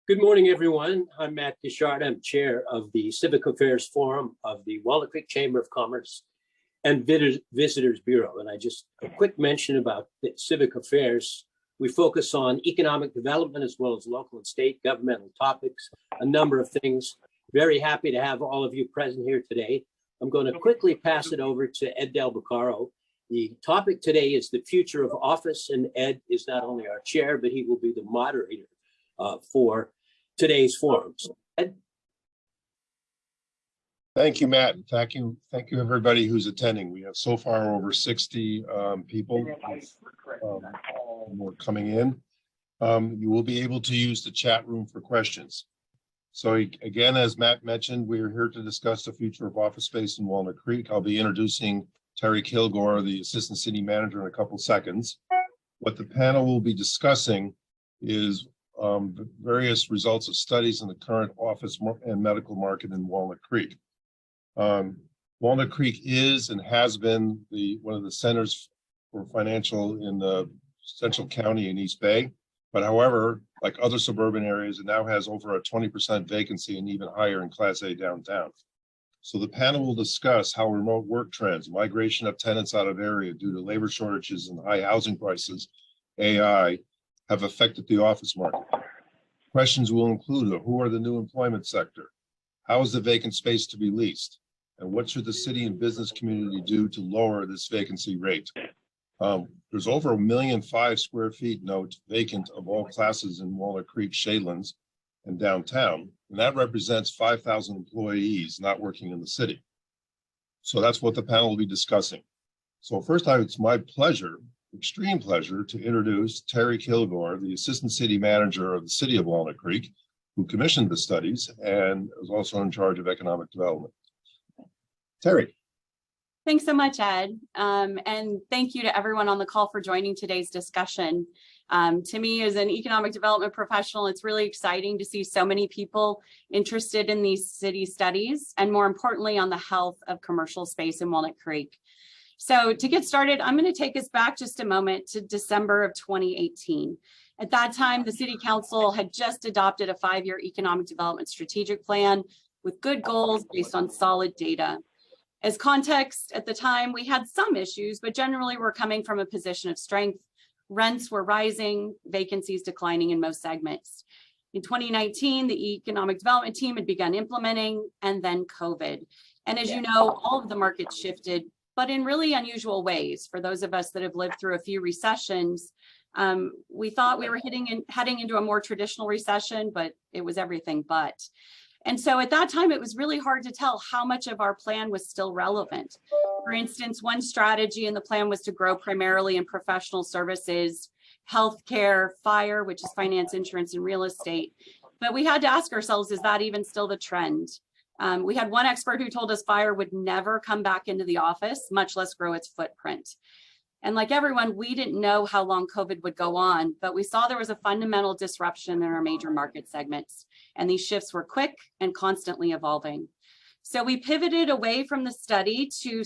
Good morning, everyone. I'm Matt Gishard. I'm chair of the Civic Affairs Forum of the Walnut Creek Chamber of Commerce and Visitors Bureau. And a quick mention about the Civic Affairs. We focus on economic development as well as local and state governmental topics, a number of things. Very happy to have all of you present here today. I'm going to quickly pass it over to Ed Del Beccaro. The topic today is the future of office, and Ed is not only our chair, but he will be the moderator for today's forums. Ed? Thank you, Matt. Thank you, everybody who's attending. We have so far over 60 people more coming in. You will be able to use the chat room for questions. So again, as Matt mentioned, we're here to discuss the future of office space in Walnut Creek. I'll be introducing Terry Kilgore, the Assistant City Manager, in a couple seconds. What the panel will be discussing is the various results of studies in the current office and medical market in Walnut Creek. Walnut Creek is and has been one of the centers for financial in the Central County and East Bay. But however, like other suburban areas, it now has over a 20% vacancy and even higher in Class A downtown. So the panel will discuss how remote work trends, migration of tenants out of area due to labor shortages and high housing prices, AI, have affected the office market. Questions will include who are the new employment sector? How is the vacant space to be leased? And what should the city and business community do to lower this vacancy rate? There's over 1.5 million square feet vacant of all classes in Walnut Creek, Shadelands, and downtown. And that represents 5,000 employees not working in the city. So that's what the panel will be discussing. So first, it's my pleasure, extreme pleasure, to introduce Terry Kilgore, the Assistant City Manager of the City of Walnut Creek, who commissioned the studies and is also in charge of economic development. Terry. Thanks so much, Ed. And thank you to everyone on the call for joining today's discussion. To me, as an economic development professional, it's really exciting to see so many people interested in these city studies, and more importantly, on the health of commercial space in Walnut Creek. So to get started, I'm going to take us back just a moment to December of 2018. At that time, the City Council had just adopted a 5-year economic development strategic plan with good goals based on solid data. As context, at the time, we had some issues, but generally we're coming from a position of strength. Rents were rising, vacancies declining in most segments. In 2019, the economic development team had begun implementing, and then COVID. And as you know, all of the markets shifted, but in really unusual ways. For those of us that have lived through a few recessions, we thought we were heading into a more traditional recession, but it was everything but. And so at that time, it was really hard to tell how much of our plan was still relevant. For instance, one strategy in the plan was to grow primarily in professional services, healthcare, fire, which is finance, insurance, and real estate. But we had to ask ourselves, is that even still the trend? We had one expert who told us fire would never come back into the office, much less grow its footprint. And like everyone, we didn't know how long COVID would go on, but we saw there was a fundamental disruption in our major market segments. And these shifts were quick and constantly evolving. So we pivoted away from the study to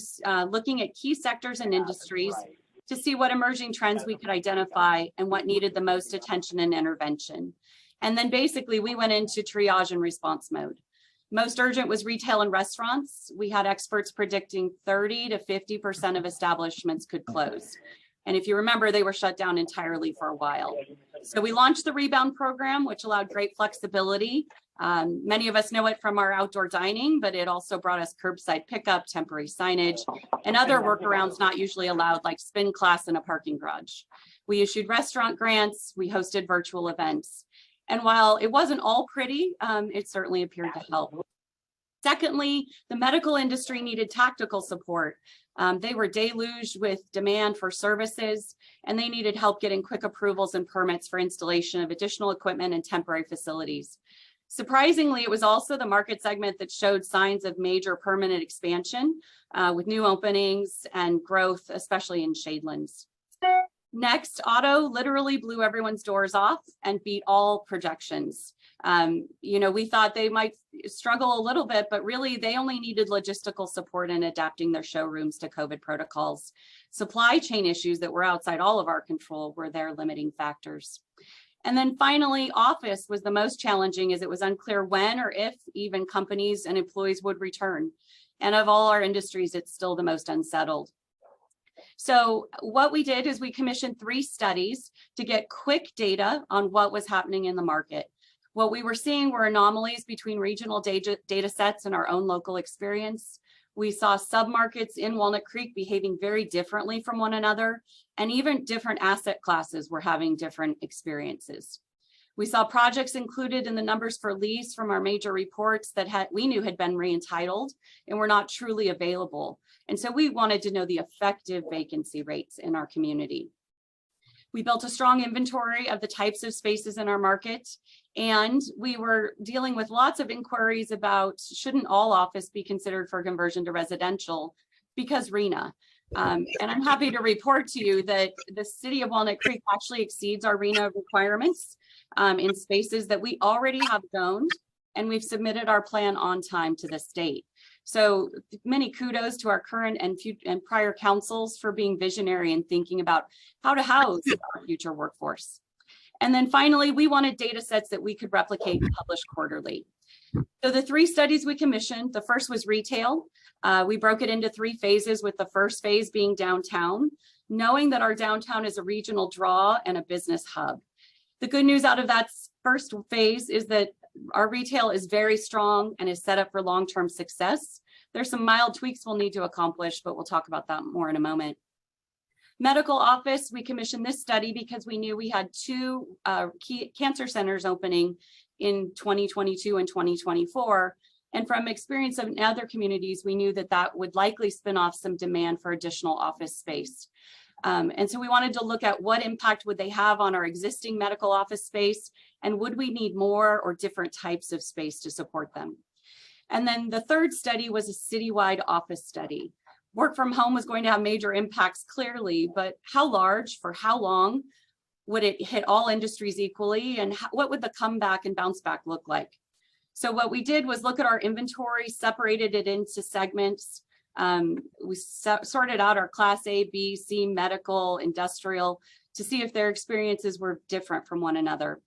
looking at key sectors and industries to see what emerging trends we could identify and what needed the most attention and intervention. And then basically we went into triage and response mode. Most urgent was retail and restaurants. We had experts predicting 30 to 50% of establishments could close. And if you remember, they were shut down entirely for a while. So we launched the Rebound program, which allowed great flexibility. Many of us know it from our outdoor dining, but it also brought us curbside pickup, temporary signage, and other workarounds not usually allowed, like spin class in a parking garage. We issued restaurant grants, we hosted virtual events. And while it wasn't all pretty, it certainly appeared to help. Secondly, the medical industry needed tactical support. They were deluged with demand for services, and they needed help getting quick approvals and permits for installation of additional equipment and temporary facilities. Surprisingly, it was also the market segment that showed signs of major permanent expansion with new openings and growth, especially in Shadelands. Next, auto literally blew everyone's doors off and beat all projections. We thought they might struggle a little bit, but really they only needed logistical support in adapting their showrooms to COVID protocols. Supply chain issues that were outside all of our control were their limiting factors. And then finally, office was the most challenging as it was unclear when or if even companies and employees would return. And of all our industries, it's still the most unsettled. So what we did is we commissioned 3 studies to get quick data on what was happening in the market. What we were seeing were anomalies between regional data sets and our own local experience. We saw submarkets in Walnut Creek behaving very differently from one another, and even different asset classes were having different experiences. We saw projects included in the numbers for lease from our major reports that we knew had been re-entitled and were not truly available. And so we wanted to know the effective vacancy rates in our community. We built a strong inventory of the types of spaces in our market, and we were dealing with lots of inquiries about shouldn't all office be considered for conversion to residential because RHNA. And I'm happy to report to you that the city of Walnut Creek actually exceeds our RHNA requirements in spaces that we already have zoned, and we've submitted our plan on time to the state. So many kudos to our current and prior councils for being visionary and thinking about how to house our future workforce. And then finally, we wanted data sets that we could replicate and publish quarterly. So the 3 studies we commissioned, the first was retail. We broke it into 3 phases, with the first phase being downtown, knowing that our downtown is a regional draw and a business hub. The good news out of that first phase is that our retail is very strong and is set up for long-term success. There's some mild tweaks we'll need to accomplish, but we'll talk about that more in a moment. Medical office, we commissioned this study because we knew we had 2 key cancer centers opening in 2022 and 2024. And from experience in other communities, we knew that that would likely spin off some demand for additional office space. And so we wanted to look at what impact would they have on our existing medical office space, and would we need more or different types of space to support them. And then the third study was a citywide office study. Work from home was going to have major impacts clearly, but how large, for how long, would it hit all industries equally, and what would the comeback and bounce back look like? So what we did was look at our inventory, separated it into segments. We sorted out our class A, B, C, medical, industrial, to see if their experiences were different from one another.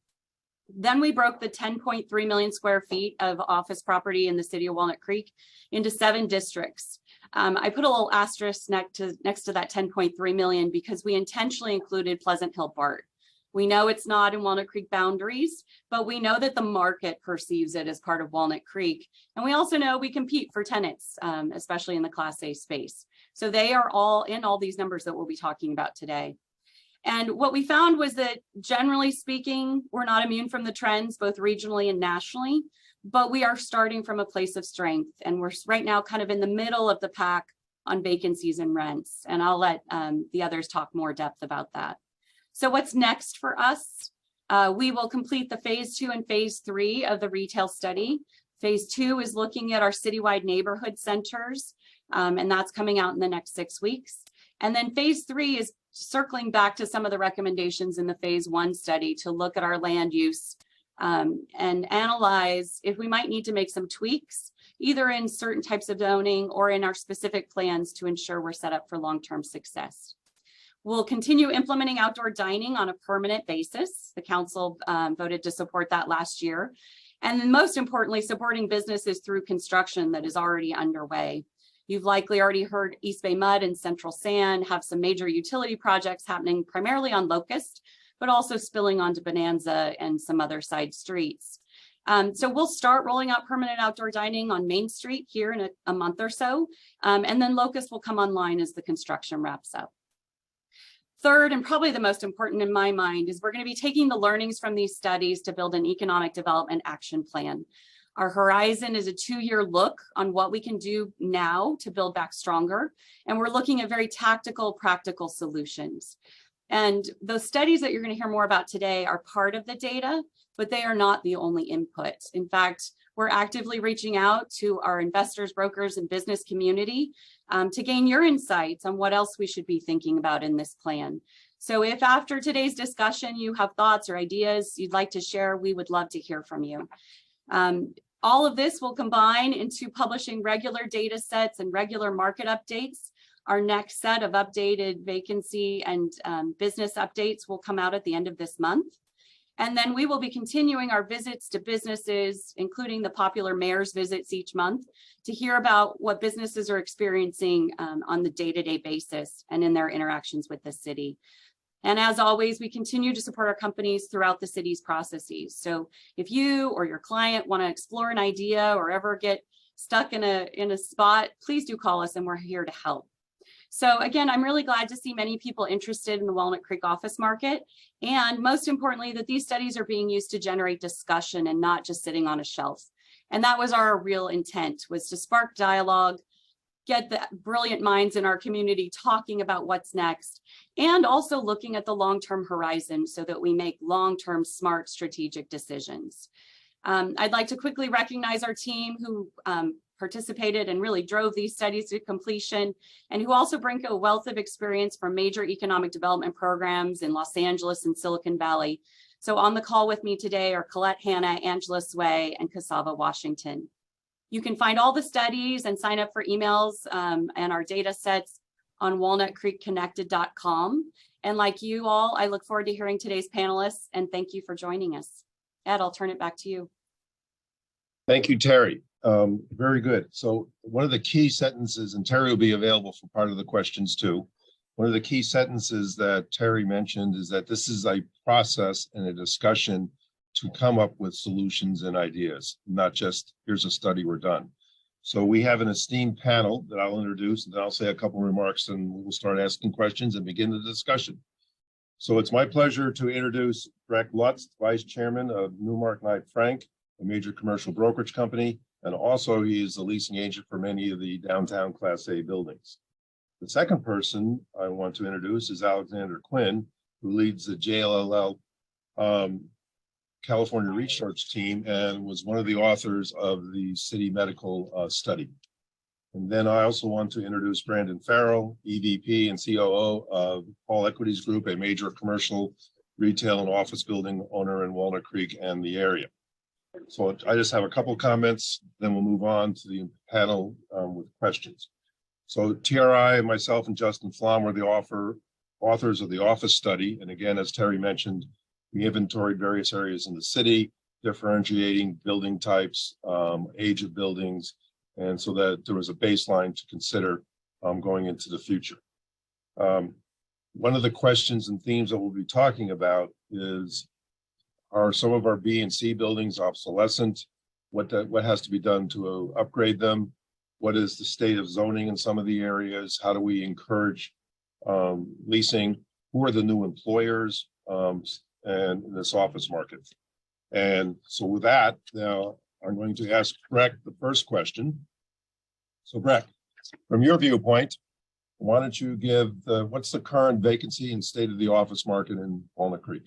Then we broke the 10.3 million square feet of office property in the city of Walnut Creek into 7 districts. I put a little asterisk next to that 10.3 million because we intentionally included Pleasant Hill BART. We know it's not in Walnut Creek boundaries, but we know that the market perceives it as part of Walnut Creek. And we also know we compete for tenants, especially in the Class A space. So they are all in all these numbers that we'll be talking about today. And what we found was that generally speaking, we're not immune from the trends, both regionally and nationally, but we are starting from a place of strength. And we're right now kind of in the middle of the pack on vacancies and rents. And I'll let the others talk more depth about that. So what's next for us? We will complete the phase 2 and phase 3 of the retail study. Phase 2 is looking at our citywide neighborhood centers, and that's coming out in the next 6 weeks. And then phase 3 is circling back to some of the recommendations in the phase 1 study to look at our land use and analyze if we might need to make some tweaks, either in certain types of zoning or in our specific plans to ensure we're set up for long-term success. We'll continue implementing outdoor dining on a permanent basis. The council voted to support that last year. And then most importantly, supporting businesses through construction that is already underway. You've likely already heard East Bay Mud and Central Sand have some major utility projects happening primarily on Locust, but also spilling onto Bonanza and some other side streets. So we'll start rolling out permanent outdoor dining on Main Street here in a month or so. And then Locust will come online as the construction wraps up. Third, and probably the most important in my mind, is we're going to be taking the learnings from these studies to build an economic development action plan. Our horizon is a 2-year look on what we can do now to build back stronger. And we're looking at very tactical, practical solutions. And those studies that you're going to hear more about today are part of the data, but they are not the only input. In fact, we're actively reaching out to our investors, brokers, and business community to gain your insights on what else we should be thinking about in this plan. So if after today's discussion you have thoughts or ideas you'd like to share, we would love to hear from you. All of this will combine into publishing regular data sets and regular market updates. Our next set of updated vacancy and business updates will come out at the end of this month. And then we will be continuing our visits to businesses, including the popular mayor's visits each month, to hear about what businesses are experiencing on the day-to-day basis and in their interactions with the city. And as always, we continue to support our companies throughout the city's processes. So if you or your client want to explore an idea or ever get stuck in a spot, please do call us and we're here to help. So again, I'm really glad to see many people interested in the Walnut Creek office market. And most importantly, that these studies are being used to generate discussion and not just sitting on a shelf. And that was our real intent, was to spark dialogue, get the brilliant minds in our community talking about what's next, and also looking at the long-term horizon so that we make long-term smart strategic decisions. I'd like to quickly recognize our team who participated and really drove these studies to completion, and who also bring a wealth of experience from major economic development programs in Los Angeles and Silicon Valley. So on the call with me today are Colette Hanna, Angela Sway, and Cassava Washington. You can find all the studies and sign up for emails and our data sets on walnutcreekconnected.com. And like you all, I look forward to hearing today's panelists, and thank you for joining us. Ed, I'll turn it back to you. Thank you, Terry. Very good. So one of the key sentences, and Terry will be available for part of the questions too. One of the key sentences that Terry mentioned is that this is a process and a discussion to come up with solutions and ideas, not just here's a study, we're done. So we have an esteemed panel that I'll introduce, and then I'll say a couple of remarks, and we'll start asking questions and begin the discussion. So it's my pleasure to introduce Breck Lutz, Vice Chairman of Newmark Knight Frank, a major commercial brokerage company, and also he is the leasing agent for many of the downtown Class A buildings. The second person I want to introduce is Alexander Quinn, who leads the JLL California Research Team and was one of the authors of the city medical study. And then I also want to introduce Brandon Farrell, EVP and COO of Paul Equities Group, a major commercial retail and office building owner in Walnut Creek and the area. So I just have a couple comments, then we'll move on to the panel with questions. So TRI, myself and Justin Flom were the authors of the office study. And again, as Terry mentioned, we inventoried various areas in the city, differentiating building types, age of buildings, and so that there was a baseline to consider going into the future. One of the questions and themes that we'll be talking about is, are some of our B and C buildings obsolescent? What has to be done to upgrade them? What is the state of zoning in some of the areas? How do we encourage leasing? Who are the new employers and in this office market? And so with that, now I'm going to ask Breck the first question. So Breck, from your viewpoint, why don't you give what's the current vacancy and state of the office market in Walnut Creek?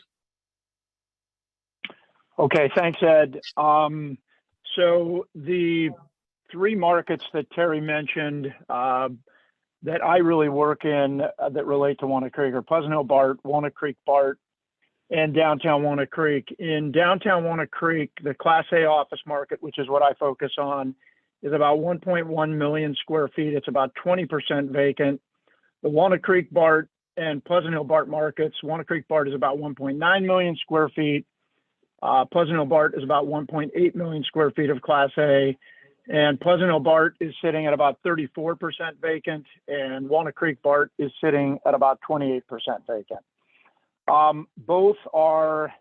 Okay, thanks, Ed. So the three markets that Terry mentioned that I really work in that relate to Walnut Creek are Pleasant Hill BART, Walnut Creek BART, and downtown Walnut Creek. In downtown Walnut Creek, the Class A office market, which is what I focus on, is about 1.1 million square feet. It's about 20% vacant. The Walnut Creek BART and Pleasant Hill BART markets, Walnut Creek BART is about 1.9 million square feet. Pleasant Hill BART is about 1.8 million square feet of Class A, and Pleasant Hill BART is sitting at about 34% vacant, and Walnut Creek BART is sitting at about 28% vacant. Both are,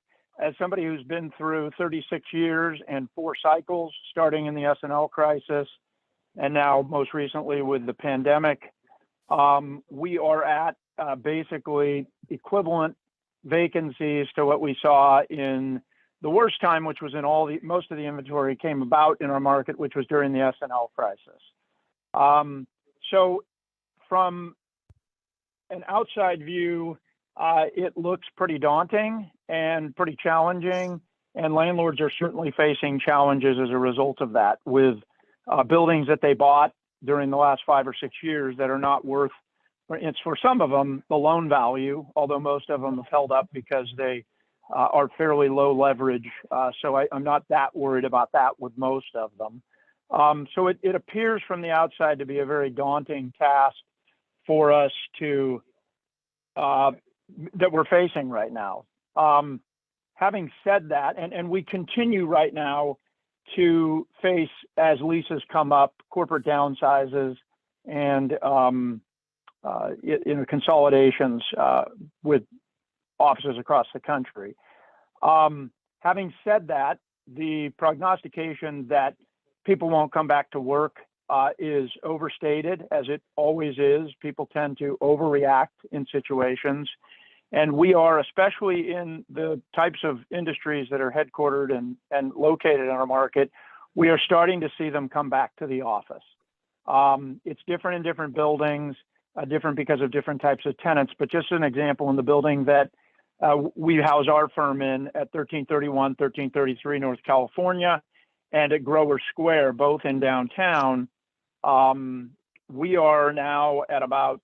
as somebody who's been through 36 years and 4 cycles, starting in the S&L crisis, and now most recently with the pandemic, we are at basically equivalent vacancies to what we saw in the worst time, which was in most of the inventory came about in our market, which was during the S&L crisis. So from an outside view, it looks pretty daunting and pretty challenging, and landlords are certainly facing challenges as a result of that, with buildings that they bought during the last 5 or 6 years that are not worth, it's for some of them, the loan value, although most of them have held up because they are fairly low leverage. So I'm not that worried about that with most of them. So it appears from the outside to be a very daunting task for us to, that we're facing right now. having said that, and we continue right now to face, as leases come up, corporate downsizes and consolidations with offices across the country. Having said that, the prognostication that people won't come back to work is overstated, as it always is. People tend to overreact in situations. And we are, especially in the types of industries that are headquartered and located in our market, we are starting to see them come back to the office. It's different in different buildings, different because of different types of tenants. But just an example, in the building that we house our firm in at 1331, 1333 North California, and at Grover Square, both in downtown, we are now at about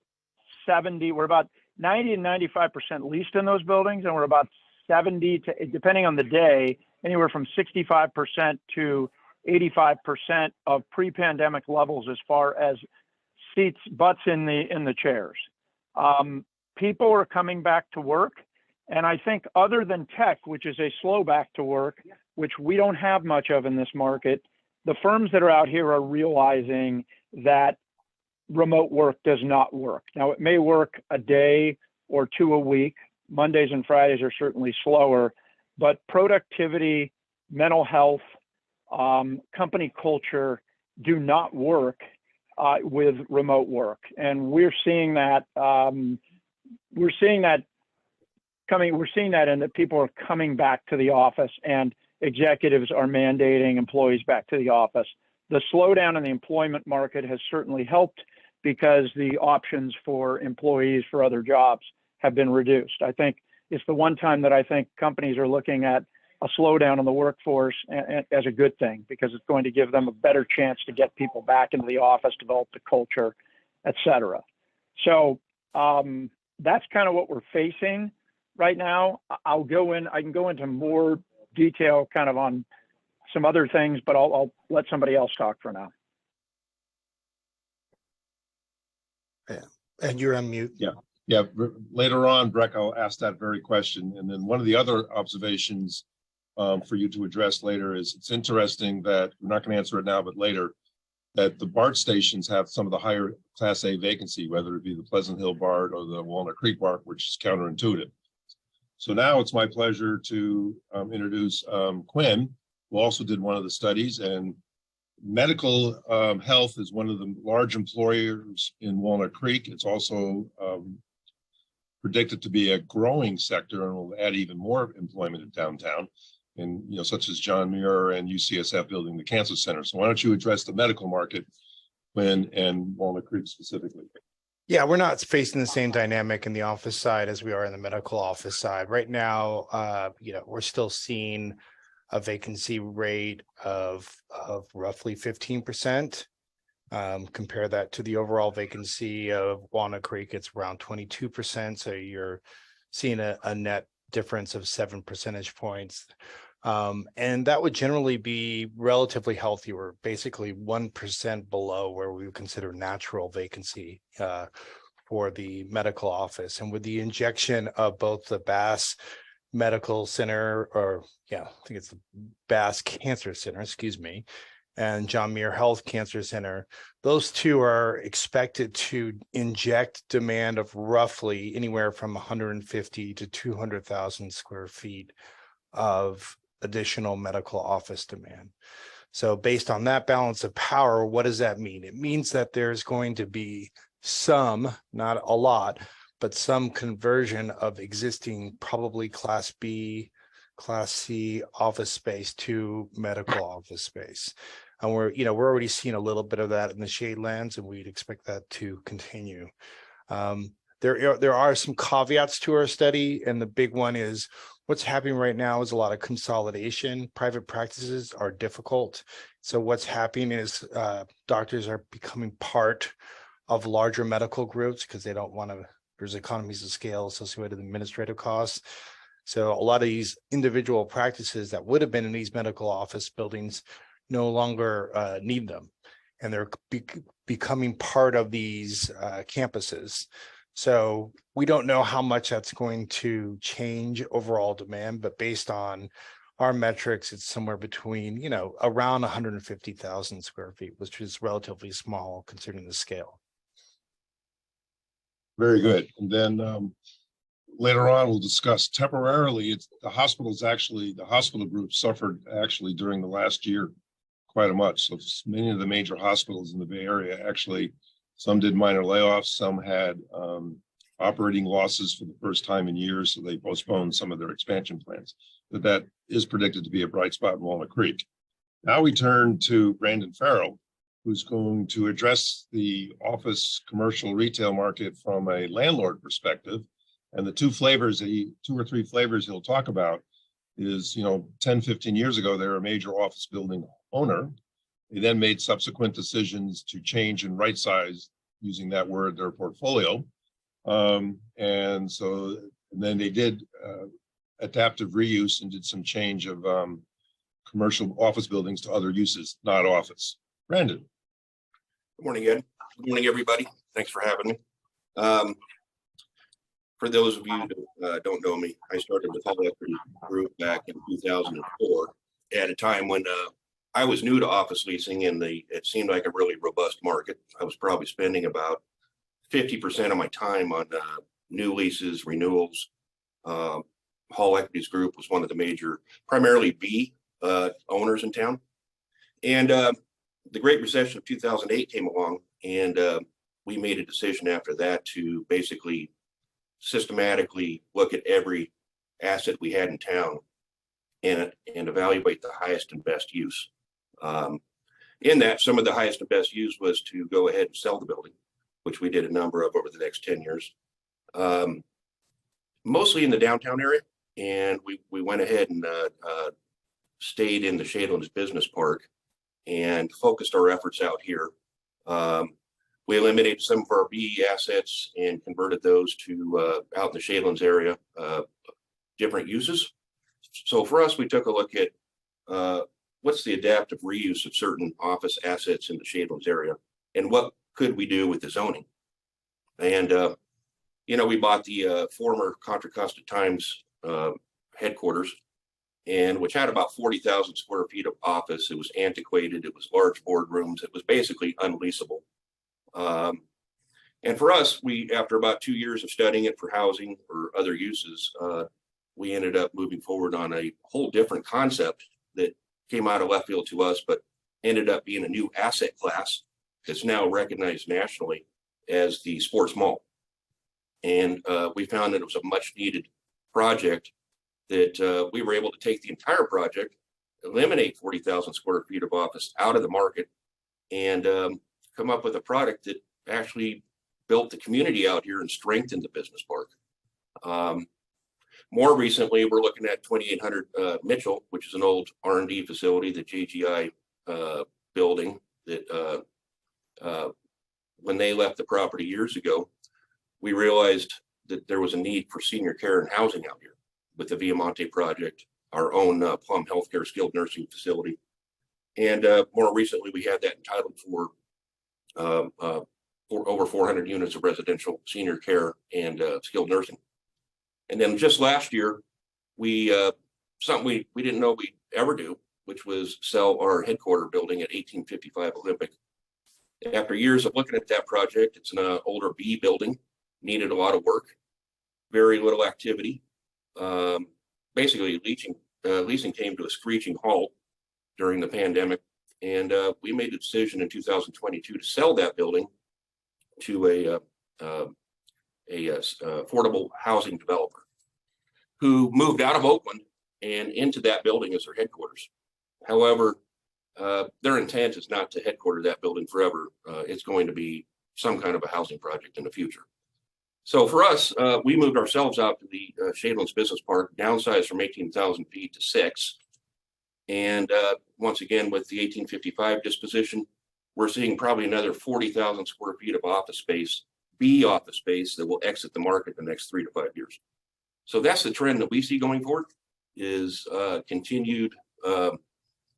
70, we're about 90 and 95% leased in those buildings, and we're about 70 to, depending on the day, anywhere from 65% to 85% of pre-pandemic levels as far as seats, butts in the chairs. People are coming back to work, and I think other than tech, which is a slow back to work, which we don't have much of in this market, the firms that are out here are realizing that remote work does not work. Now, it may work a day or two a week. Mondays and Fridays are certainly slower, but productivity, mental health, company culture do not work with remote work. And we're seeing that and that people are coming back to the office, and executives are mandating employees back to the office. The slowdown in the employment market has certainly helped, because the options for employees for other jobs have been reduced. I think it's the one time that I think companies are looking at a slowdown in the workforce as a good thing, because it's going to give them a better chance to get people back into the office, develop the culture, et cetera. So that's kind of what we're facing right now. I can go into more detail kind of on some other things, but I'll let somebody else talk for now. Yeah, and you're on mute. Yeah. Later on, Breck, I'll ask that very question. And then one of the other observations for you to address later is, it's interesting that we're not going to answer it now, but later, that the BART stations have some of the higher Class A vacancy, whether it be the Pleasant Hill BART or the Walnut Creek BART, which is counterintuitive. So now it's my pleasure to introduce Quinn, who also did one of the studies. And medical health is one of the large employers in Walnut Creek. It's also predicted to be a growing sector, and will add even more employment in downtown, and such as John Muir and UCSF building the cancer center. So why don't you address the medical market, Quinn, and Walnut Creek specifically? Yeah, we're not facing the same dynamic in the office side as we are in the medical office side. Right now, we're still seeing a vacancy rate of roughly 15%. Compare that to the overall vacancy of Walnut Creek, it's around 22%. So you're seeing a net difference of 7 percentage points. And that would generally be relatively healthy. We're basically 1% below where we would consider natural vacancy for the medical office. And with the injection of both the Bass Medical Center, I think it's the Bass Cancer Center, and John Muir Health Cancer Center, those two are expected to inject demand of roughly anywhere from 150 to 200,000 square feet of additional medical office demand. So based on that balance of power, what does that mean? It means that there's going to be some, not a lot, but some conversion of existing probably Class B, Class C office space to medical office space. And we're already seeing a little bit of that in the Shadelands, and we'd expect that to continue. There are some caveats to our study, and the big one is what's happening right now is a lot of consolidation. Private practices are difficult. So what's happening is doctors are becoming part of larger medical groups because they don't want to, there's economies of scale associated with administrative costs. So a lot of these individual practices that would have been in these medical office buildings no longer need them. And they're becoming part of these campuses. So we don't know how much that's going to change overall demand, but based on our metrics, it's somewhere between, around 150,000 square feet, which is relatively small considering the scale. Very good. And then later on, we'll discuss temporarily, the hospital group suffered actually during the last year quite a much. So many of the major hospitals in the Bay Area, actually, some did minor layoffs, some had operating losses for the first time in years, so they postponed some of their expansion plans. But that is predicted to be a bright spot in Walnut Creek. Now we turn to Brandon Farrell, who's going to address the office commercial retail market from a landlord perspective. And the two or three flavors he'll talk about is, 10, 15 years ago, they were a major office building owner. They then made subsequent decisions to change and right size, using that word, their portfolio. And then they did adaptive reuse and did some change of commercial office buildings to other uses, not office. Brandon. Good morning, Ed. Good morning, everybody. Thanks for having me. For those of you who don't know me, I started the Hall Equity Group back in 2004 at a time when I was new to office leasing and it seemed like a really robust market. I was probably spending about 50% of my time on new leases, renewals. Hall Equities Group was one of the major, primarily B owners in town. And the Great Recession of 2008 came along, and we made a decision after that to basically systematically look at every asset we had in town and evaluate the highest and best use. In that, some of the highest and best use was to go ahead and sell the building, which we did a number of over the next 10 years, mostly in the downtown area. And we went ahead and stayed in the Shadelands Business Park and focused our efforts out here. We eliminated some of our B assets and converted those to out in the Shadelands area, different uses. So for us, we took a look at what's the adaptive reuse of certain office assets in the Shadelands area, and what could we do with the zoning. And we bought the former Contra Costa Times headquarters, and which had about 40,000 square feet of office. It was antiquated. It was large boardrooms. It was basically unleasable. And for us, after about 2 years of studying it for housing or other uses, we ended up moving forward on a whole different concept that came out of left field to us, but ended up being a new asset class that's now recognized nationally as the sports mall. And we found that it was a much needed project, that we were able to take the entire project, eliminate 40,000 square feet of office out of the market, and come up with a product that actually built the community out here and strengthened the business park. More recently, we're looking at 2800 Mitchell, which is an old R&D facility, the JGI building that when they left the property years ago, we realized that there was a need for senior care and housing out here with the Viamonte project, our own Plum Healthcare skilled nursing facility. And more recently, we had that entitled for over 400 units of residential senior care and skilled nursing. And then just last year, something we didn't know we'd ever do, which was sell our headquarter building at 1855 Olympic. After years of looking at that project, it's an older B building, needed a lot of work, very little activity. Basically, leasing came to a screeching halt during the pandemic, and we made a decision in 2022 to sell that building to a affordable housing developer who moved out of Oakland and into that building as their headquarters. However, their intent is not to headquarter that building forever. It's going to be some kind of a housing project in the future. So for us, we moved ourselves out to the Shadelands Business Park, downsized from 18,000 feet to 6. And once again, with the 1855 disposition, we're seeing probably another 40,000 square feet of office space, B office space, that will exit the market in the next 3 to 5 years. So that's the trend that we see going forward, is continued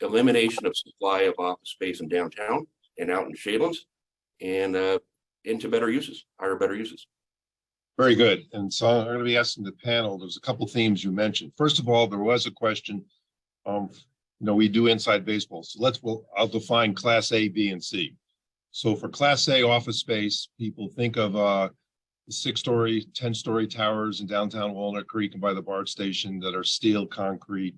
elimination of supply of office space in downtown and out in Shadelands, and into better uses, higher better uses. Very good. And so I'm going to be asking the panel, there's a couple themes you mentioned. First of all, there was a question. We do inside baseball. So I'll define class A, B, and C. So for class A office space, people think of 6-story, 10-story towers in downtown Walnut Creek and by the BART station that are steel, concrete,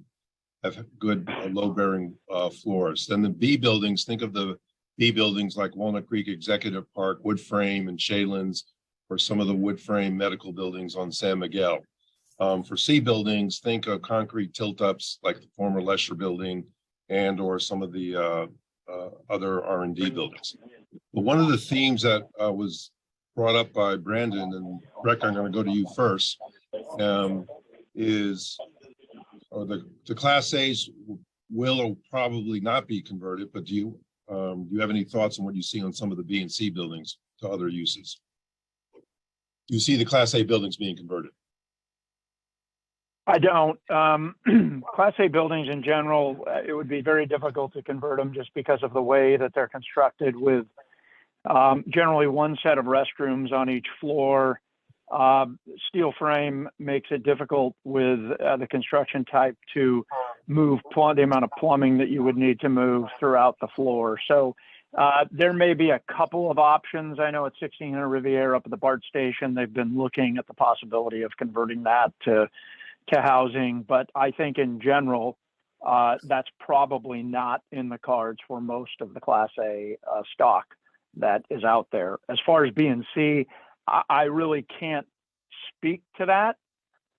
have good load-bearing floors. Then the B buildings, think of the B buildings like Walnut Creek Executive Park, wood frame, and Shaylands, or some of the wood frame medical buildings on San Miguel. For C buildings, think of concrete tilt-ups like the former Lesher building and or some of the other R&D buildings. But one of the themes that was brought up by Brandon, and Rick, I'm going to go to you first, is the Class A's will or probably not be converted, but do you have any thoughts on what you see on some of the B and C buildings to other uses? Do you see the Class A buildings being converted? I don't. Class A buildings in general, it would be very difficult to convert them just because of the way that they're constructed with generally one set of restrooms on each floor. Steel frame makes it difficult with the construction type to move the amount of plumbing that you would need to move throughout the floor. So there may be a couple of options. I know at 1600 Riviera up at the BART station, they've been looking at the possibility of converting that to housing, but I think in general, that's probably not in the cards for most of the Class A stock that is out there. As far as B and C, I really can't speak to that.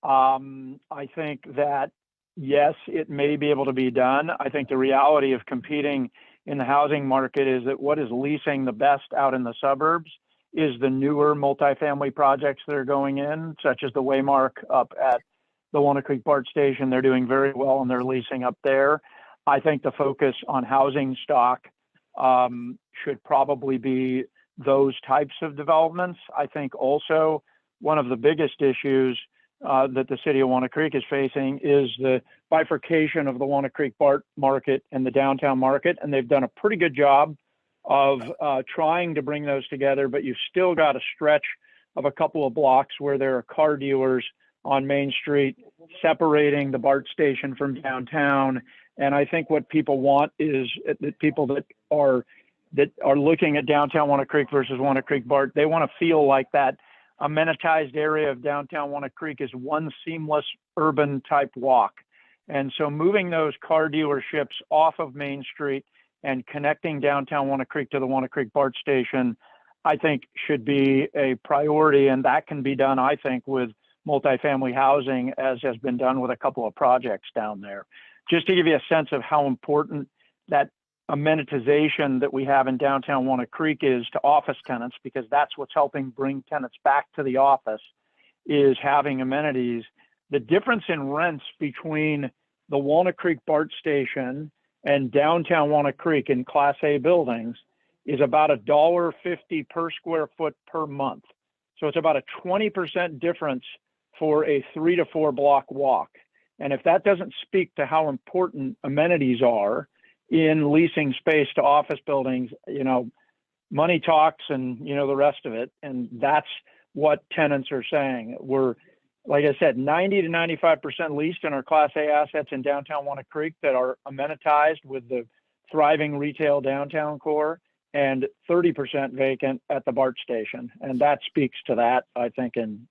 I think that, yes, it may be able to be done. I think the reality of competing in the housing market is that what is leasing the best out in the suburbs is the newer multifamily projects that are going in, such as the Waymark up at the Walnut Creek BART station. They're doing very well and they're leasing up there. I think the focus on housing stock should probably be those types of developments. I think also one of the biggest issues that the city of Walnut Creek is facing is the bifurcation of the Walnut Creek BART market and the downtown market. And they've done a pretty good job of trying to bring those together, but you've still got a stretch of a couple of blocks where there are car dealers on Main Street separating the BART station from downtown. And I think what people want is that people that are looking at downtown Walnut Creek versus Walnut Creek BART, they want to feel like that amenitized area of downtown Walnut Creek is one seamless urban type walk. And so moving those car dealerships off of Main Street and connecting downtown Walnut Creek to the Walnut Creek BART station, I think should be a priority. And that can be done, I think, with multifamily housing, as has been done with a couple of projects down there. Just to give you a sense of how important that amenitization that we have in downtown Walnut Creek is to office tenants, because that's what's helping bring tenants back to the office, is having amenities. The difference in rents between the Walnut Creek BART station and downtown Walnut Creek in Class A buildings is about $1.50 per square foot per month. So it's about a 20% difference for a 3 to 4 block walk. And if that doesn't speak to how important amenities are in leasing space to office buildings, money talks and, the rest of it. And that's what tenants are saying. We're, like I said, 90 to 95% leased in our Class A assets in downtown Walnut Creek that are amenitized with the thriving retail downtown core, and 30% vacant at the BART station. And that speaks to that, I think, in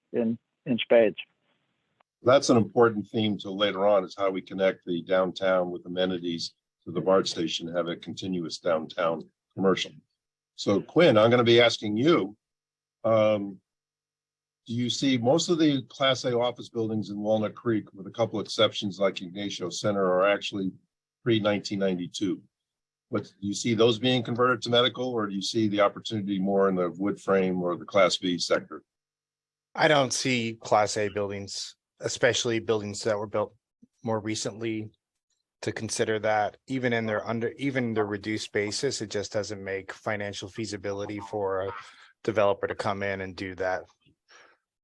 spades. That's an important theme to later on, is how we connect the downtown with amenities to the BART station, have a continuous downtown commercial. So Quinn, I'm going to be asking you, do you see most of the Class A office buildings in Walnut Creek, with a couple exceptions like Ignacio Center, are actually pre-1992? But do you see those being converted to medical, or do you see the opportunity more in the wood frame or the Class B sector? I don't see Class A buildings, especially buildings that were built more recently, to consider that. Even in their reduced basis, it just doesn't make financial feasibility for a developer to come in and do that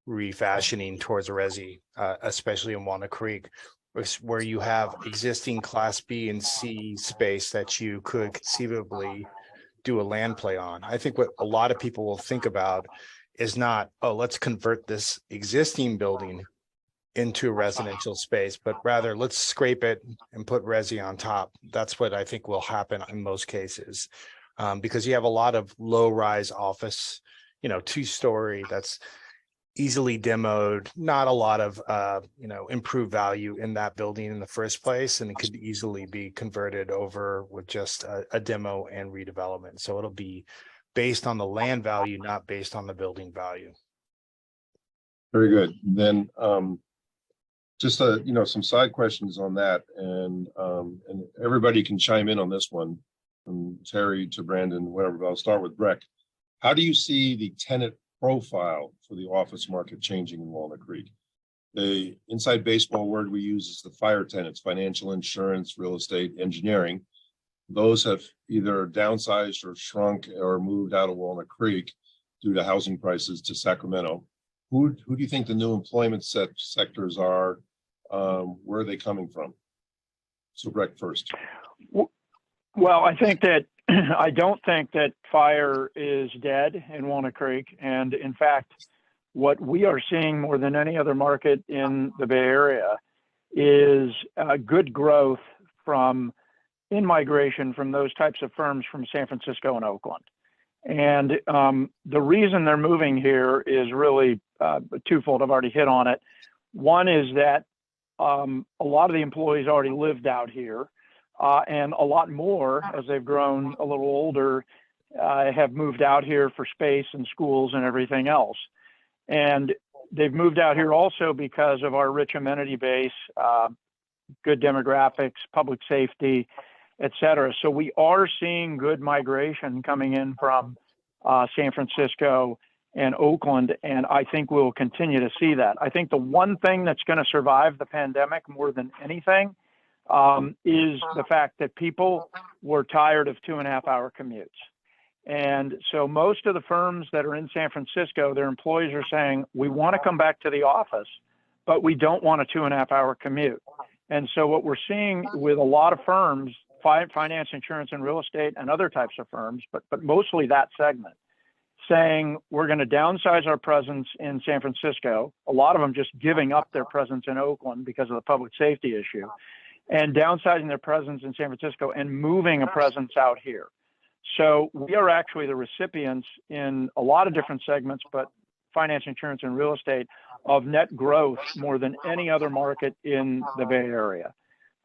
refashioning towards a resi, especially in Walnut Creek, where you have existing Class B and C space that you could conceivably do a land play on. I think what a lot of people will think about is not, oh, let's convert this existing building into a residential space, but rather let's scrape it and put resi on top. That's what I think will happen in most cases. Because you have a lot of low-rise office, 2-story that's easily demoed, not a lot of improved value in that building in the first place, and it could easily be converted over with just a demo and redevelopment. So it'll be based on the land value, not based on the building value. Very good. Then just some side questions on that, and everybody can chime in on this one, from Terry to Brandon, whatever, but I'll start with Breck. How do you see the tenant profile for the office market changing in Walnut Creek? The inside baseball word we use is the fire tenants: financial, insurance, real estate, engineering. Those have either downsized or shrunk or moved out of Walnut Creek due to housing prices to Sacramento. Who do you think the new employment sectors are? Where are they coming from? So Breck first. Well, I think that I don't think that fire is dead in Walnut Creek. And in fact, what we are seeing more than any other market in the Bay Area is good growth from in-migration from those types of firms from San Francisco and Oakland. And the reason they're moving here is really twofold. I've already hit on it. One is that a lot of the employees already lived out here. And a lot more, as they've grown a little older, have moved out here for space and schools and everything else. And they've moved out here also because of our rich amenity base, good demographics, public safety, et cetera. So we are seeing good migration coming in from San Francisco and Oakland, and I think we'll continue to see that. I think the one thing that's going to survive the pandemic more than anything is the fact that people were tired of 2.5-hour commutes. And so most of the firms that are in San Francisco, their employees are saying, we want to come back to the office, but we don't want a 2.5-hour commute. And so what we're seeing with a lot of firms, finance, insurance, and real estate, and other types of firms, but mostly that segment, saying we're going to downsize our presence in San Francisco, a lot of them just giving up their presence in Oakland because of the public safety issue, and downsizing their presence in San Francisco and moving a presence out here. So we are actually the recipients in a lot of different segments, but finance, insurance, and real estate, of net growth more than any other market in the Bay Area.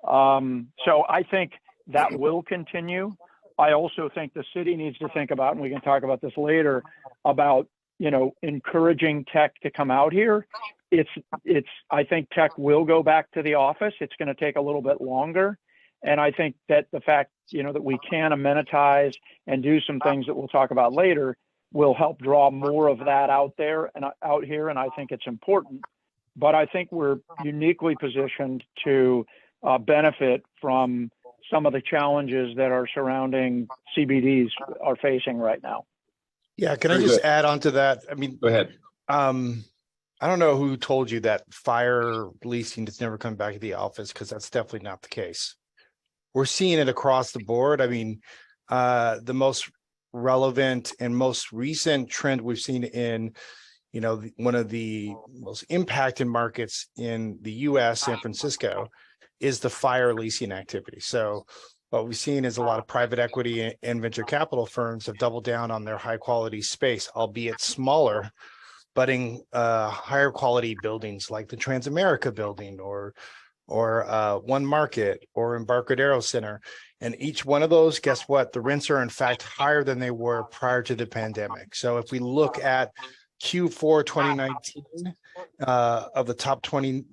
So I think that will continue. I also think the city needs to think about, and we can talk about this later, about, encouraging tech to come out here. I think tech will go back to the office. It's going to take a little bit longer. And I think that the fact, that we can amenitize and do some things that we'll talk about later will help draw more of that out there and out here. And I think it's important, but I think we're uniquely positioned to benefit from some of the challenges that our surrounding CBDs are facing right now. Yeah, can I just add on to that? I mean, Go ahead. I don't know who told you that fire leasing is never coming back to the office, because that's definitely not the case. We're seeing it across the board. I mean, the most relevant and most recent trend we've seen in, one of the most impacted markets in the US, San Francisco, is the fire leasing activity. So what we've seen is a lot of private equity and venture capital firms have doubled down on their high quality space, albeit smaller, but in higher quality buildings like the Transamerica building or One Market or Embarcadero Center. And each one of those, guess what? The rents are in fact higher than they were prior to the pandemic. So if we look at Q4 2019 of the top 20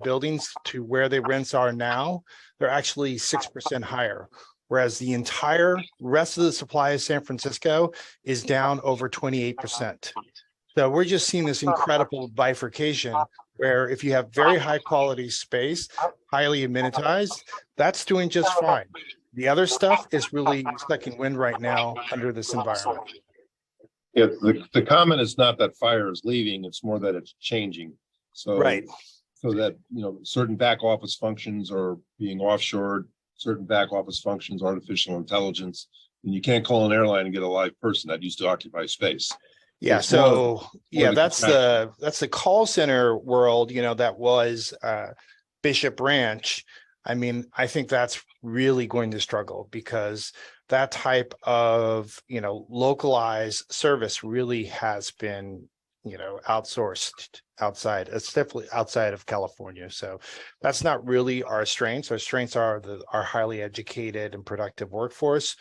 buildings to where the rents are now, they're actually 6% higher. Whereas the entire rest of the supply of San Francisco is down over 28%. So we're just seeing this incredible bifurcation where if you have very high quality space, highly amenitized, that's doing just fine. The other stuff is really sucking wind right now under this environment. Yeah, the comment is not that fire is leaving, it's more that it's changing. So, right. So that, certain back office functions are being offshored, certain back office functions, artificial intelligence, and you can't call an airline and get a live person that used to occupy space. Yeah, It's more- so yeah, the that's the call center world, that was Bishop Ranch. I mean, I think that's really going to struggle because that type of, localized service really has been, outsourced outside. It's definitely outside of California. So that's not really our strengths. Our strengths are our highly educated and productive workforce.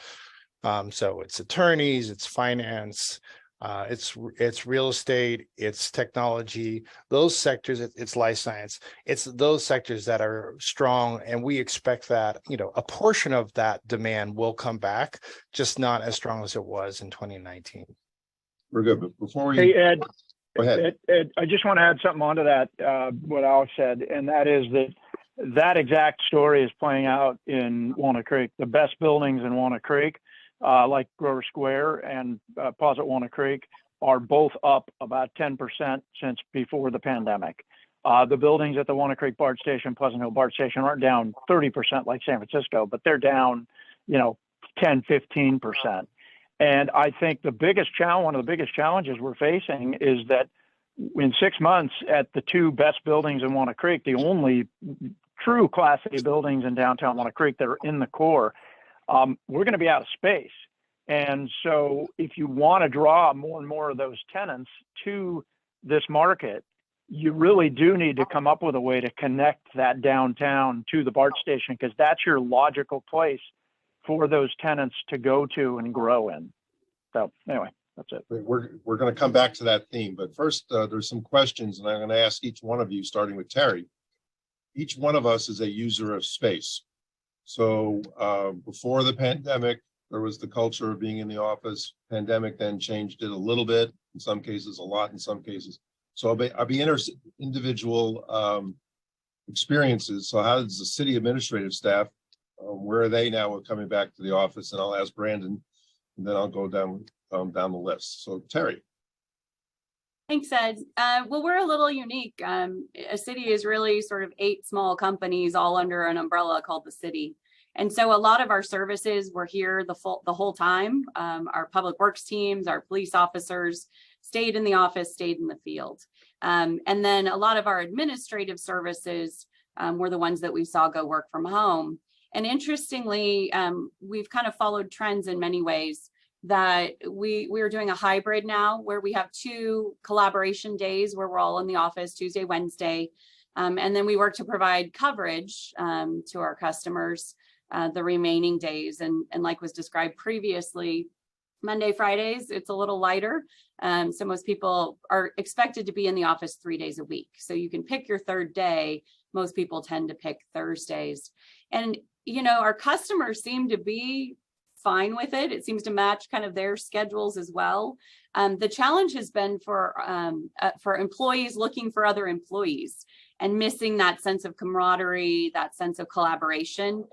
So it's attorneys, it's finance, it's real estate, it's technology, those sectors, it's life science. It's those sectors that are strong. And we expect that, a portion of that demand will come back, just not as strong as it was in 2019. We're good, but before we, Hey, Ed, go ahead. Ed, I just want to add something onto that, what Alex said, and that is that exact story is playing out in Walnut Creek. The best buildings in Walnut Creek, like Grover Square and Posit Walnut Creek, are both up about 10% since before the pandemic. The buildings at the Walnut Creek BART station, Pleasant Hill BART station, aren't down 30% like San Francisco, but they're down, 10, 15%. And I think one of the biggest challenges we're facing is that in 6 months at the two best buildings in Walnut Creek, the only true Class A buildings in downtown Walnut Creek that are in the core, we're going to be out of space. And so if you want to draw more and more of those tenants to this market, you really do need to come up with a way to connect that downtown to the BART station, because that's your logical place for those tenants to go to and grow in. So anyway, that's it. We're going to come back to that theme, but first there's some questions, and I'm going to ask each one of you, starting with Terry. Each one of us is a user of space. So before the pandemic, there was the culture of being in the office. Pandemic then changed it a little bit, in some cases, a lot in some cases. So I'll be interested in individual experiences. So how does the city administrative staff, where are they now with coming back to the office? And I'll ask Brandon, and then I'll go down the list. So Terry. Thanks, Ed. Well, we're a little unique. A city is really sort of 8 small companies all under an umbrella called the city. And so a lot of our services were here the whole time. Our public works teams, our police officers stayed in the office, stayed in the field. And then a lot of our administrative services were the ones that we saw go work from home. And interestingly, we've kind of followed trends in many ways, that we are doing a hybrid now where we have 2 collaboration days where we're all in the office, Tuesday, Wednesday. And then we work to provide coverage to our customers the remaining days. And like was described previously, Monday, Fridays, it's a little lighter. So most people are expected to be in the office 3 days a week. So you can pick your 3rd day. Most people tend to pick Thursdays. And, our customers seem to be fine with it. It seems to match kind of their schedules as well. The challenge has been for employees looking for other employees and missing that sense of camaraderie, that sense of collaboration.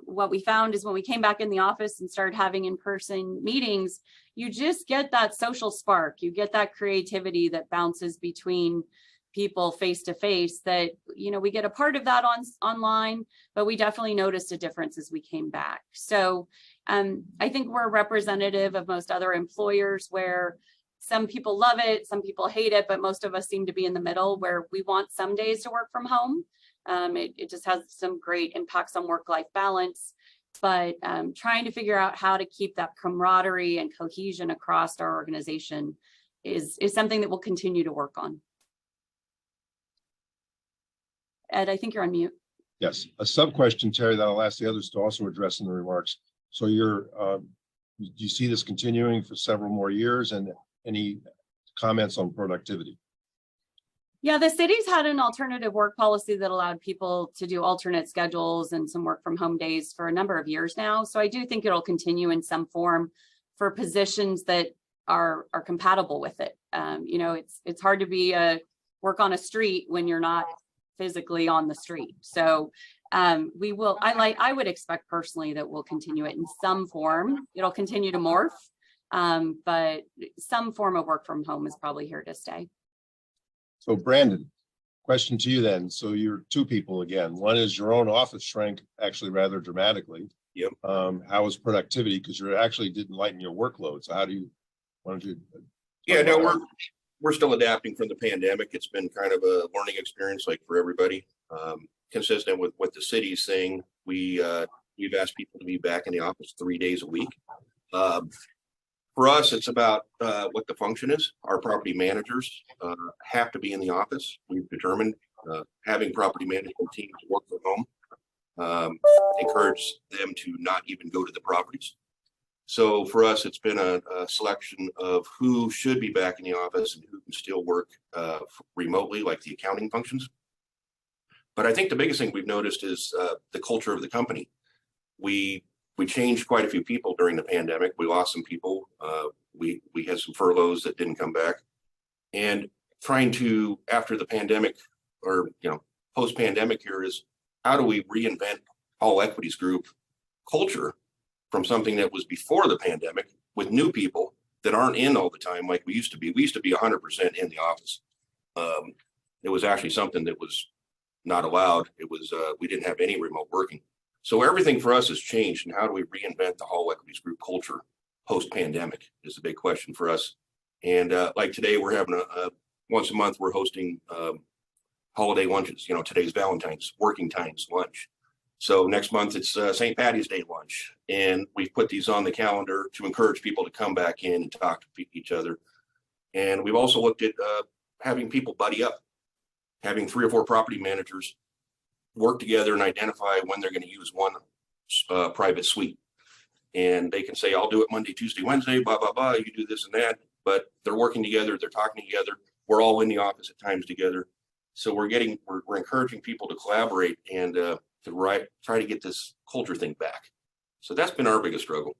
What we found is when we came back in the office and started having in-person meetings, you just get that social spark. You get that creativity that bounces between people face to face that, we get a part of that online, but we definitely noticed a difference as we came back. So I think we're representative of most other employers where some people love it, some people hate it, but most of us seem to be in the middle where we want some days to work from home. It just has some great impacts on work-life balance, but trying to figure out how to keep that camaraderie and cohesion across our organization is something that we'll continue to work on. Ed, I think you're on mute. Yes, a sub question, Terry, that I'll ask the others to also address in the remarks. So do you see this continuing for several more years, and any comments on productivity? Yeah, the city's had an alternative work policy that allowed people to do alternate schedules and some work from home days for a number of years now. So I do think it'll continue in some form for positions that are compatible with it. It's hard to work on a street when you're not physically on the street. So I would expect personally that we'll continue it in some form. It'll continue to morph, but some form of work from home is probably here to stay. So Brandon, question to you then. So you're 2 people again. One is your own office shrank actually rather dramatically. Yep. How was productivity? Because you actually didn't lighten your workload. So why don't you Yeah, no, we're still adapting from the pandemic. It's been kind of a learning experience, like for everybody. Consistent with what the city's saying, we've asked people to be back in the office 3 days a week. For us, it's about what the function is. Our property managers have to be in the office. We've determined having property management teams work from home encourage them to not even go to the properties. So for us, it's been a selection of who should be back in the office and who can still work remotely, like the accounting functions. But I think the biggest thing we've noticed is the culture of the company. We changed quite a few people during the pandemic. We lost some people. We had some furloughs that didn't come back. And trying to, after the pandemic or, post-pandemic here, is how do we reinvent Hall Equities Group culture from something that was before the pandemic with new people that aren't in all the time like we used to be. We used to be 100% in the office. It was actually something that was not allowed. It was, we didn't have any remote working. So everything for us has changed. And how do we reinvent the Hall Equities Group culture post-pandemic is the big question for us. And like today, we're having once a month, we're hosting holiday lunches. Today's Valentine's, working times lunch. So next month it's St. Patty's Day lunch. And we've put these on the calendar to encourage people to come back in and talk to each other. And we've also looked at having people buddy up, having 3 or 4 property managers work together and identify when they're going to use one private suite. And they can say, I'll do it Monday, Tuesday, Wednesday, blah, blah, blah. You do this and that, but they're working together. They're talking together. We're all in the office at times together. So we're encouraging people to collaborate and try to get this culture thing back. So that's been our biggest struggle.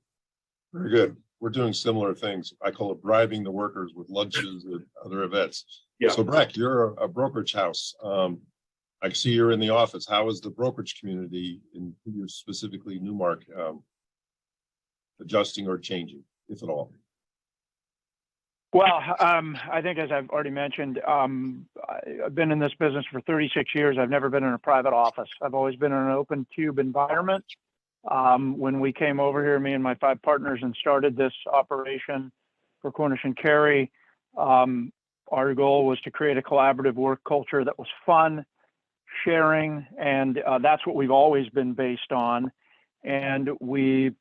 Very good. We're doing similar things. I call it bribing the workers with lunches and other events. Yeah. So Breck, you're a brokerage house. I see you're in the office. How is the brokerage community, in specifically Newmark, adjusting or changing, if at all? Well, I think, as I've already mentioned, I've been in this business for 36 years. I've never been in a private office. I've always been in an open cube environment. When we came over here, me and my 5 partners, and started this operation for Cornish and Carey, our goal was to create a collaborative work culture that was fun, sharing, and that's what we've always been based on. And we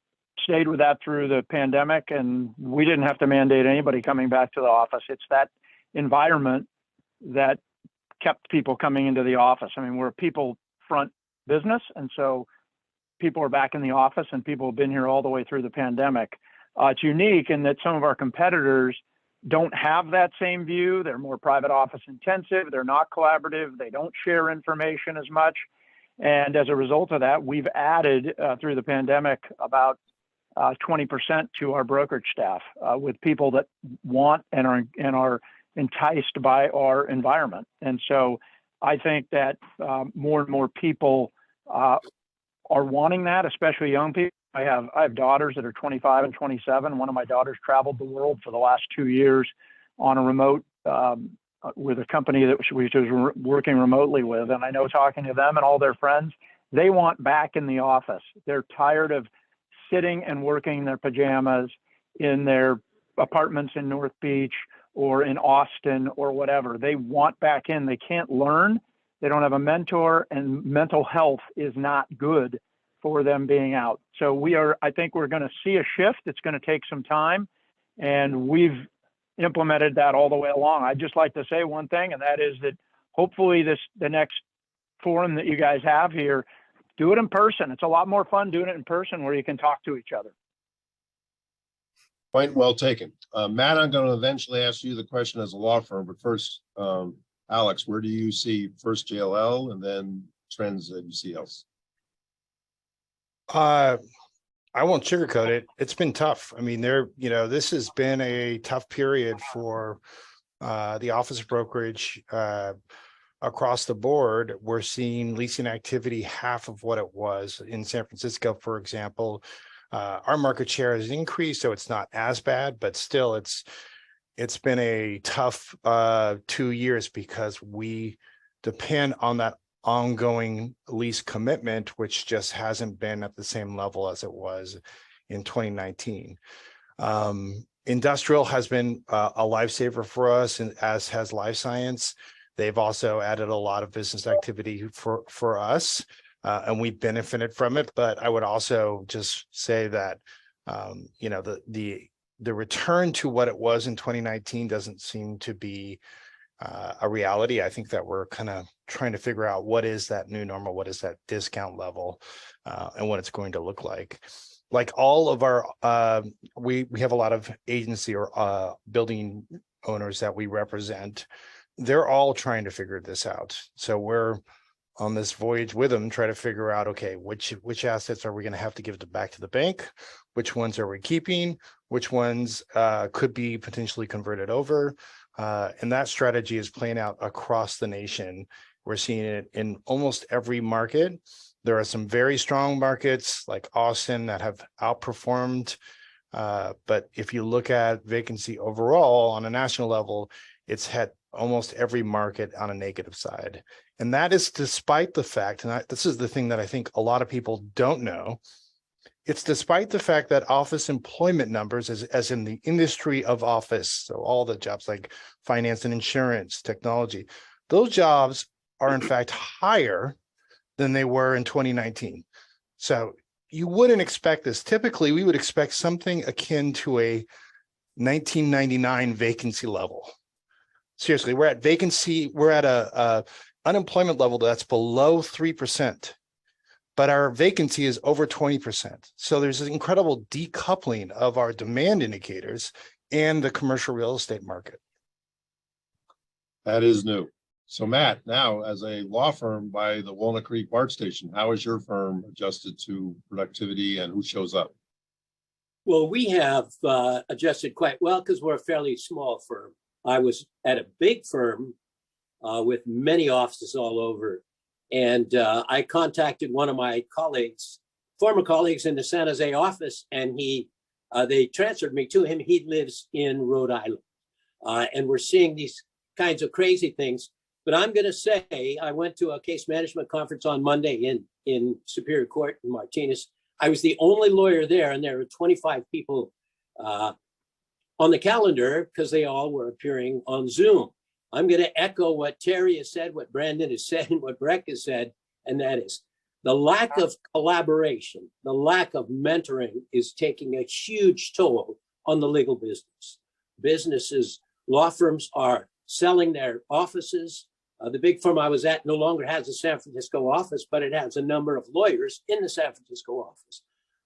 stayed with that through the pandemic, and we didn't have to mandate anybody coming back to the office. It's that environment that kept people coming into the office. I mean, we're a people front business, and so people are back in the office, and people have been here all the way through the pandemic. It's unique in that some of our competitors don't have that same view. They're more private office intensive. They're not collaborative. They don't share information as much. And as a result of that, we've added through the pandemic about 20% to our brokerage staff with people that want and are enticed by our environment. And so I think that more and more people are wanting that, especially young people. I have daughters that are 25 and 27. One of my daughters traveled the world for the last 2 years on a remote with a company that she was working remotely with. And I know, talking to them and all their friends, they want back in the office. They're tired of sitting and working in their pajamas in their apartments in North Beach or in Austin or whatever. They want back in. They can't learn. They don't have a mentor, and mental health is not good for them being out. So I think we're going to see a shift. It's going to take some time, and we've implemented that all the way along. I'd just like to say one thing, and that is that hopefully the next forum that you guys have here, do it in person. It's a lot more fun doing it in person where you can talk to each other. Point well taken. Matt, I'm going to eventually ask you the question as a law firm, but first, Alex, where do you see first JLL and then trends that you see else? I won't sugarcoat it. It's been tough. I mean, this has been a tough period for the office brokerage across the board. We're seeing leasing activity half of what it was in San Francisco, for example. Our market share has increased, so it's not as bad, but still it's been a tough 2 years because we depend on that ongoing lease commitment, which just hasn't been at the same level as it was in 2019. Industrial has been a lifesaver for us, and as has life science. They've also added a lot of business activity for us, and we benefited from it. But I would also just say that the return to what it was in 2019 doesn't seem to be a reality. I think that we're kind of trying to figure out what is that new normal, what is that discount level, and what it's going to look like. Like all of our, we have a lot of agency or building owners that we represent. They're all trying to figure this out. So we're on this voyage with them, try to figure out, okay, which assets are we going to have to give back to the bank? Which ones are we keeping? Which ones could be potentially converted over? And that strategy is playing out across the nation. We're seeing it in almost every market. There are some very strong markets like Austin that have outperformed. But if you look at vacancy overall on a national level, it's had almost every market on a negative side. And that is despite the fact, and this is the thing that I think a lot of people don't know, it's despite the fact that office employment numbers, as in the industry of office, so all the jobs like finance and insurance, technology, those jobs are in fact higher than they were in 2019. So you wouldn't expect this. Typically, we would expect something akin to a 1999 vacancy level. Seriously, we're at a unemployment level that's below 3%, but our vacancy is over 20%. So there's an incredible decoupling of our demand indicators and the commercial real estate market. That is new. So Matt, now as a law firm by the Walnut Creek BART station, how is your firm adjusted to productivity and who shows up? Well, we have adjusted quite well because we're a fairly small firm. I was at a big firm with many offices all over. And I contacted one of my colleagues, former colleagues in the San Jose office, and they transferred me to him. He lives in Rhode Island. And we're seeing these kinds of crazy things. But I'm going to say, I went to a case management conference on Monday in Superior Court in Martinez. I was the only lawyer there, and there were 25 people on the calendar because they all were appearing on Zoom. I'm going to echo what Terry has said, what Brandon has said, and what Breck has said, and that is the lack of collaboration, the lack of mentoring is taking a huge toll on the legal business. Businesses, law firms are selling their offices. The big firm I was at no longer has a San Francisco office, but it has a number of lawyers in the San Francisco office.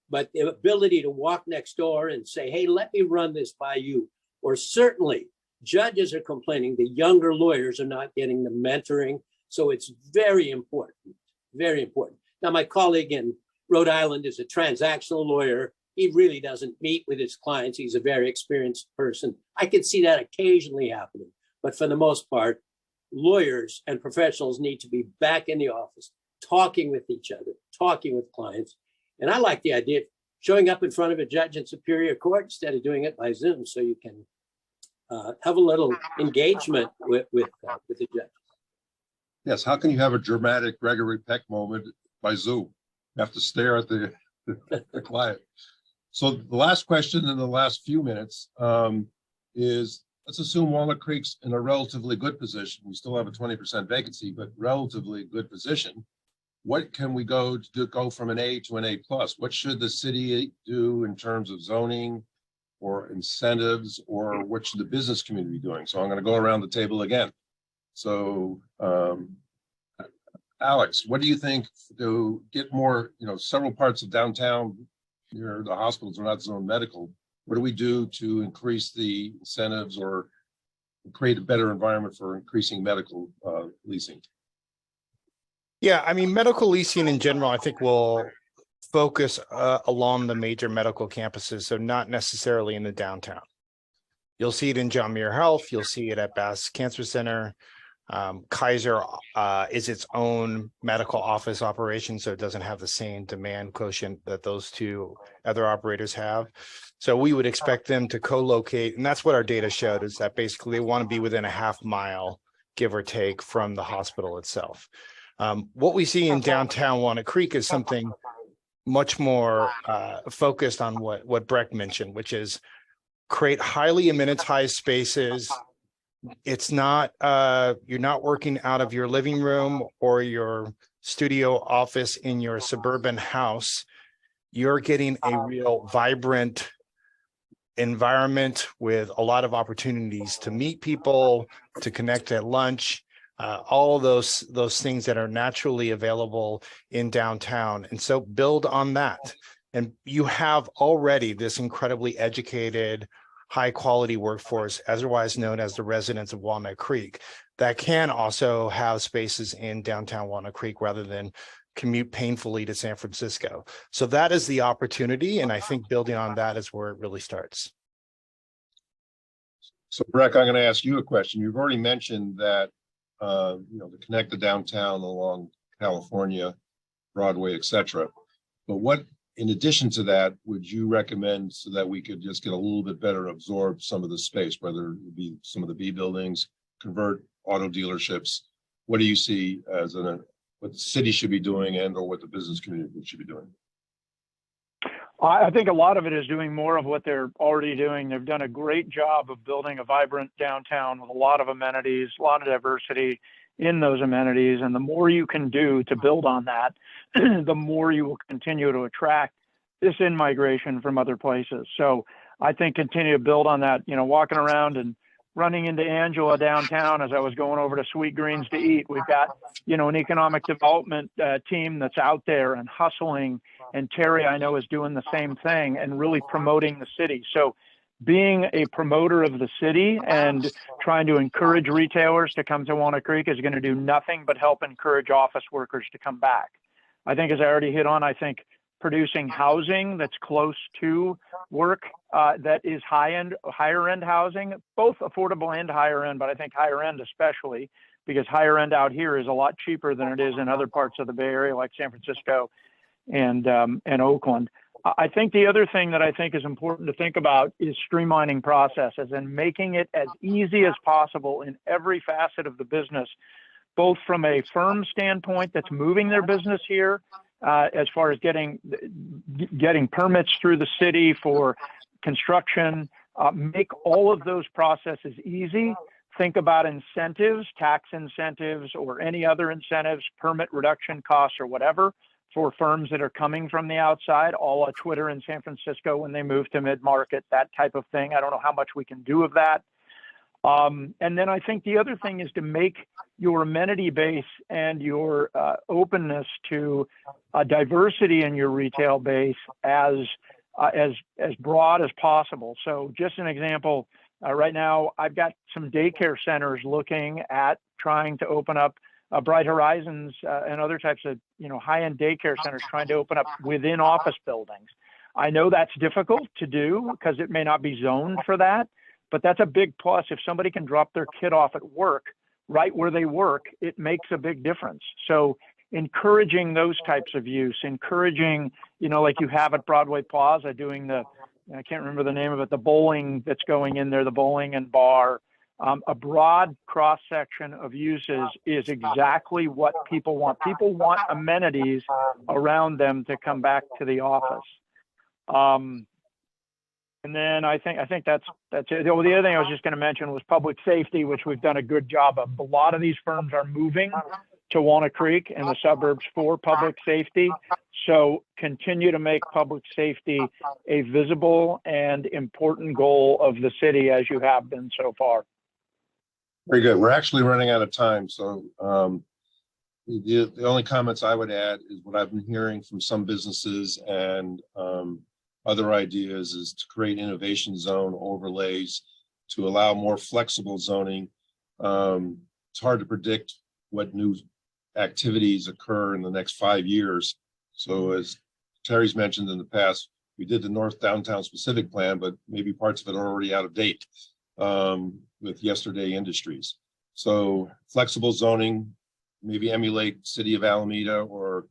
But the ability to walk next door and say, hey, let me run this by you, or certainly judges are complaining the younger lawyers are not getting the mentoring. So it's very important, very important. Now, my colleague in Rhode Island is a transactional lawyer. He really doesn't meet with his clients. He's a very experienced person. I can see that occasionally happening. But for the most part, lawyers and professionals need to be back in the office, talking with each other, talking with clients. And I like the idea of showing up in front of a judge in Superior Court instead of doing it by Zoom, so you can have a little engagement with the judge. Yes, how can you have a dramatic Gregory Peck moment by Zoom? You have to stare at the client. So the last question in the last few minutes is, let's assume Walnut Creek's in a relatively good position. We still have a 20% vacancy, but relatively good position. What can we go to go from an A to an A plus? What should the city do in terms of zoning or incentives, or what should the business community be doing? So I'm going to go around the table again. So Alex, what do you think to get more, several parts of downtown near the hospitals are not zone medical? What do we do to increase the incentives or create a better environment for increasing medical leasing? Yeah, I mean, medical leasing in general, I think will focus along the major medical campuses, so not necessarily in the downtown. You'll see it in John Muir Health. You'll see it at Bass Cancer Center. Kaiser is its own medical office operation, so it doesn't have the same demand quotient that those two other operators have. So we would expect them to co-locate, and that's what our data showed, is that basically they want to be within a half mile, give or take, from the hospital itself. What we see in downtown Walnut Creek is something much more focused on what Breck mentioned, which is create highly amenitized spaces. It's not, you're not working out of your living room or your studio office in your suburban house. You're getting a real vibrant environment with a lot of opportunities to meet people, to connect at lunch, all those things that are naturally available in downtown. And so build on that. And you have already this incredibly educated, high quality workforce, otherwise known as the residents of Walnut Creek, that can also have spaces in downtown Walnut Creek rather than commute painfully to San Francisco. So that is the opportunity. And I think building on that is where it really starts. So Breck, I'm going to ask you a question. You've already mentioned that, to connect the downtown along California, Broadway, et cetera. But what, in addition to that, would you recommend so that we could just get a little bit better absorb some of the space, whether it be some of the B buildings, convert auto dealerships? What do you see as what the city should be doing and or what the business community should be doing? I think a lot of it is doing more of what they're already doing. They've done a great job of building a vibrant downtown with a lot of amenities, a lot of diversity in those amenities. And the more you can do to build on that, the more you will continue to attract this in-migration from other places. So I think continue to build on that, walking around and running into Angela downtown as I was going over to Sweet Greens to eat. We've got, an economic development team that's out there and hustling. And Terry, I know, is doing the same thing and really promoting the city. So being a promoter of the city and trying to encourage retailers to come to Walnut Creek is going to do nothing but help encourage office workers to come back. I think, as I already hit on, I think producing housing that's close to work, that is higher end housing, both affordable and higher end, but I think higher end especially, because higher end out here is a lot cheaper than it is in other parts of the Bay Area like San Francisco and Oakland. I think the other thing that I think is important to think about is streamlining processes and making it as easy as possible in every facet of the business, both from a firm standpoint that's moving their business here, as far as getting permits through the city for construction, make all of those processes easy. Think about incentives, tax incentives, or any other incentives, permit reduction costs or whatever for firms that are coming from the outside, a la Twitter in San Francisco when they move to mid-market, that type of thing. I don't know how much we can do of that. And then I think the other thing is to make your amenity base and your openness to diversity in your retail base as broad as possible. So just an example, right now I've got some daycare centers looking at trying to open up Bright Horizons and other types of high-end daycare centers trying to open up within office buildings. I know that's difficult to do because it may not be zoned for that. But that's a big plus. If somebody can drop their kid off at work right where they work, it makes a big difference. So encouraging those types of use, encouraging, like you have at Broadway Plaza doing I can't remember the name of it, the bowling that's going in there, the bowling and bar, a broad cross section of uses is exactly what people want. People want amenities around them to come back to the office. And then I think that's it. The other thing I was just going to mention was public safety, which we've done a good job of. A lot of these firms are moving to Walnut Creek and the suburbs for public safety. So continue to make public safety a visible and important goal of the city as you have been so far. Very good. We're actually running out of time. So the only comments I would add is what I've been hearing from some businesses and other ideas is to create innovation zone overlays to allow more flexible zoning. It's hard to predict what new activities occur in the next 5 years. So as Terry's mentioned in the past, we did the North Downtown Specific Plan, but maybe parts of it are already out of date with Yesterday Industries. So flexible zoning, maybe emulate City of Alameda or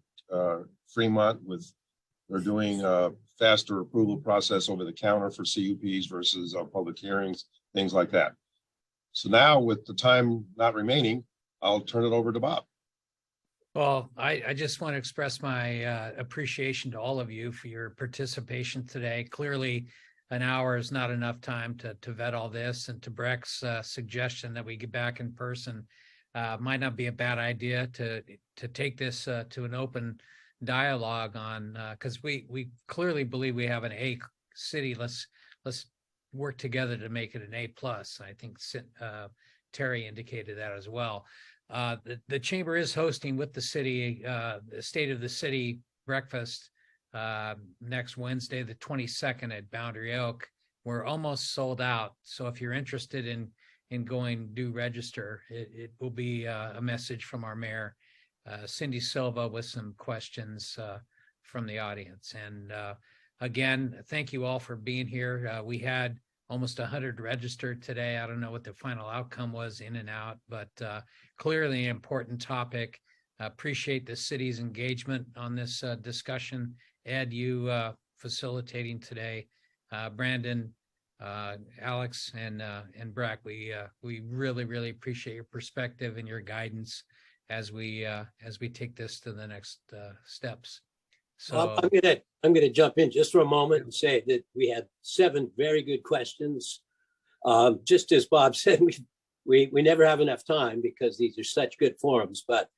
Fremont with, they're doing faster approval process over the counter for CUPs versus public hearings, things like that. So now with the time not remaining, I'll turn it over to Bob. Well, I just want to express my appreciation to all of you for your participation today. Clearly, an hour is not enough time to vet all this, and to Breck's suggestion that we get back in person, might not be a bad idea to take this to an open dialogue on, because we clearly believe we have an A city. Let's work together to make it an A plus. I think Terry indicated that as well. The chamber is hosting with the city the State of the City breakfast next Wednesday, the 22nd at Boundary Oak. We're almost sold out, so if you're interested in going, do register. It will be a message from our mayor, Cindy Silva, with some questions from the audience. And again, thank you all for being here. We had almost 100 registered today. I don't know what the final outcome was in and out, but clearly an important topic. Appreciate the city's engagement on this discussion. Ed, you facilitating today. Brandon, Alex, and Breck, we really appreciate your perspective and your guidance as we take this to the next steps. So I'm gonna jump in just for a moment and say that we had 7 very good questions. Just as Bob said, we never have enough time because these are such good forums, but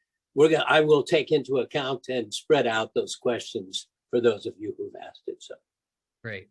I will take into account and spread out those questions for those of you who've asked it. So great.